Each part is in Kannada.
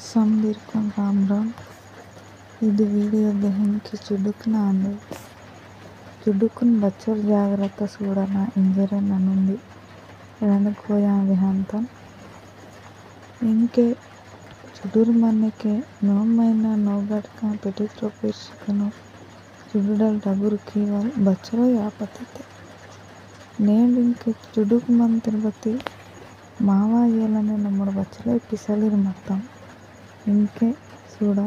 Assalamualaikum Ramram. ಇದು వీడియో ಬೆಹೆಂಕಿ ಚುಡುಕ್ನಾಂದು ಚುಡುಕುನ್ ಬಚ್ಚರ್ ಜಾಗ್ರತ್ತ ಸೂಡನ ಇಂಜರೆ ನನುಂದಿ ರಣಕೋಯ ವಿಹಾಂತನ್ ಇಂಕೆ ಚುಡುರ್ ಮನೆಕೆ ನೋಮೈನ ನೋಗಡ್ಕ ಪೆಟಿತ್ರೋ ಪೇರ್ಶಿಕನು ಚುಡುಡಲ್ ಡಗುರು ಕೀವಲ್ ಬಚ್ಚರೋ ಯಾಪತಿತೆ ನೇಂಡಿಂಕೆ ಚುಡುಕ್ ಮನ್ ತಿರುಪತಿ ಮಾವಾ ಏಲನೆ ನಮ್ಮಡು ಬಚ್ಚಲೈ ಪಿಸಲಿರ್ ಮತ್ತಂ ಇಂಕೆ ಸೂಡ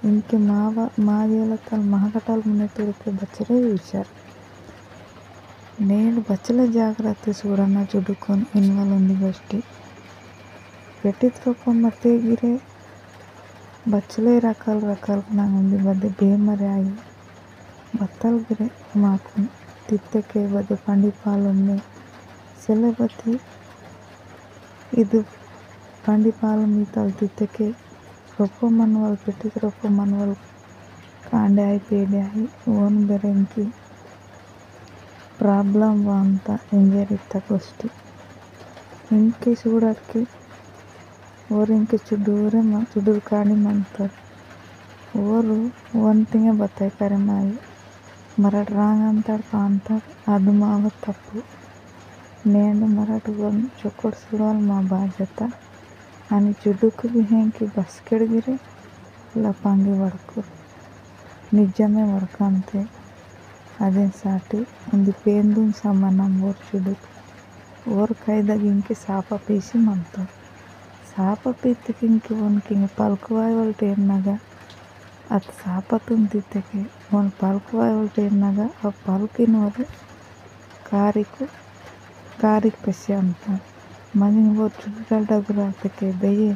ఇంకే మాదేలతల్ మహకటల్ మునెతురుకు బచ్చరే విచార్ నేను బచ్చల జాగ్రత్త సూడన్న ಚುಡುಕೊನ್ ಇನ್ವಾಲ್ ఉంది ಬಷ್ಟಿ ಪೆಟ್ಟಿತ್ರೋಪ ಮತ್ತೆ ಗಿರೆ ಬಚ್ಚಲೇ ರಕಲ್ ನಂಗೆ ఉంది ಬದ್ದೆ ಬೇಮರೆ ಆಗಿ ಬತ್ತಲ್ ಗಿರೆ ಮಾಕು ತಿತ್ತಕ್ಕೆ ಬದ್ದೆ ಪಂಡಿಪಾಲೊಮ್ಮೆ ಸೆಲೆಬತ್ತಿ ಇದು ಪಂಡಿಪಾಲು ಮೀತಲ್ ತಿತ್ತಕ್ಕೆ ರೊಪ್ಪು ಮನ್ವಲ್ ಪೆಟ್ಟಿಗೆ ರೊಪ್ಪು ಮನ್ವಲ್ ಕಾಂಡೆ ಆಯಿ ಪೇಡೆ ಆಯಿ ಓನ್ ಬೆರೆಂಕಿ ಪ್ರಾಬ್ಲಮ್ ಅಂತ ಎಂಜರಿತ್ತ ಕೊಷ್ಟಿ ಇಂಕೆ ಸೂಡಕ್ಕೆ ಓರಿಂಕೆ ಚುಡೂರು ಕಾಡಿ ಮಂತಾರೆ ಓರು ಒಂತಿಂಗೆ ಬತ್ತಾಯಿ ಕರೆ ಮಾಯಿ ಮರಾಠ ರಾಂಗ್ ಅಂತಾಡ್ ಪಾಂತಾಡ್ ಅದು ಮಾವ ತಪ್ಪು ನೇಂಡು ಮರಾಠ ಒಂದು ಚೊಕ್ಕೊಡ್ ಸುಡವಲ್ ಮಾ ಬಾಜತ आणि चुडुक भी हैं कि बस केड़गिरे लपांगी वड़को निजमे वड़कंते अदे साटी उंदी पेंदुन समानम ओर चुडुक ओर कैदग इंके साप पीसी मंतो साप पीतके इंके वनकिंग पलकुवाय वल्टे नगा अत सापतुन दितके वन पलकुवाय वल्टे नगा अ पलकिन वरे कारिक पेसे अंत मजिंग वो चुडल डगुरातके बेये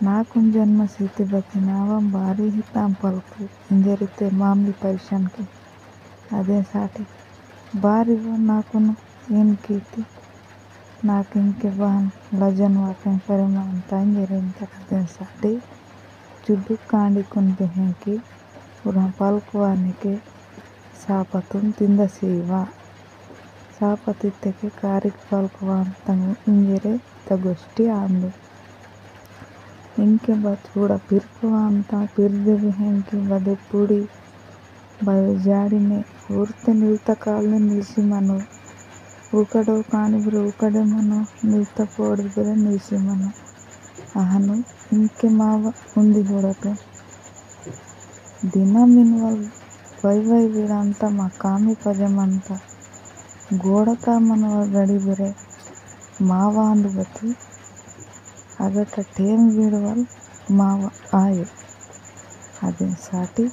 नाकुन जन्म सीति बती नावं बारी हितां पलकु इंजरिते मामली परिशन के अदे साटी बारी वो नाकुन इन कीती नाकिन के बहन लजन वाकें परिमा अंता इंजरिन तक अदे साटी चुडुक कांडी कुन बेहें की उन्हें पलकुवाने के सापतुन तिंद सीवा ಸಾಪತಿತ್ತಕ್ಕೆ ಕಾರಿಕ್ ಪಲ್ಕುವಾಂತಂಗು ಇಂಜರೆ ತಗೊಷ್ಟಿ ಆಂದು ಇಂಕೆ ಬಚೂಡ ಪಿರ್ಕುವಾಂತ ಪಿರ್ದೆವಿ ಹೆಂಕಿ ಬದೆ ಪುಡಿ ಬಯ ಜಾಡಿನೆ ಊರ್ತೆ ನಿಲ್ತ ಕಾಲ್ನೆ ನಿಲ್ಸಿ ಮನು ಊಕಡೋ ಕಾಣಿಬ್ರೆ ಊಕಡೆ ಮನು ನಿಲ್ತ ಪೋಡಿದ್ರೆ ನಿಲ್ಸಿ ಮನು ಅಹನು ಇಂಕೆ ಮಾವ ಉಂದಿ ಹೊಡಟು ದಿನ ಮಿನ್ವಲ್ ವೈ ಬಿಡ ಅಂತ ಮಕಾಮಿ ಪಜಮಂತ ಗೋಡಕ मनवा गड़ी बेरे मावा अंद बती अगट टेम बीड़वल मावा आये अदे साटी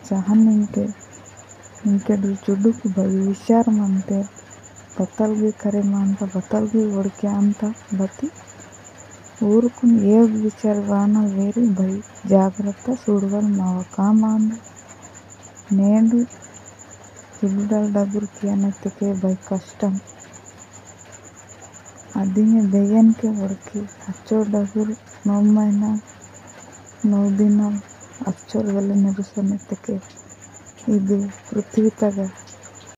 जहन इंके चुडुक बई विचार मनते बतलगी करे मानता बतलगी ओड़के अंत बती ऊरुकुन ಏಗ್ ವಿಚಾರ ವಾನ ವೇರಿ ಬೈ ಜಾಗ್ರತ್ತ ಸುಡುವಲ್ ಮಾವ ಕಾಮಾಂದ ನೇಂಡು चुडल डगुर कियानतके बई कष्टम अदिने बेयन के वड़की अच्छो डगुर नौ महीना 9 दिन अच्छोर वेले निरुसनेतके ಇದು ಪೃಥ್ವಿ ತಗ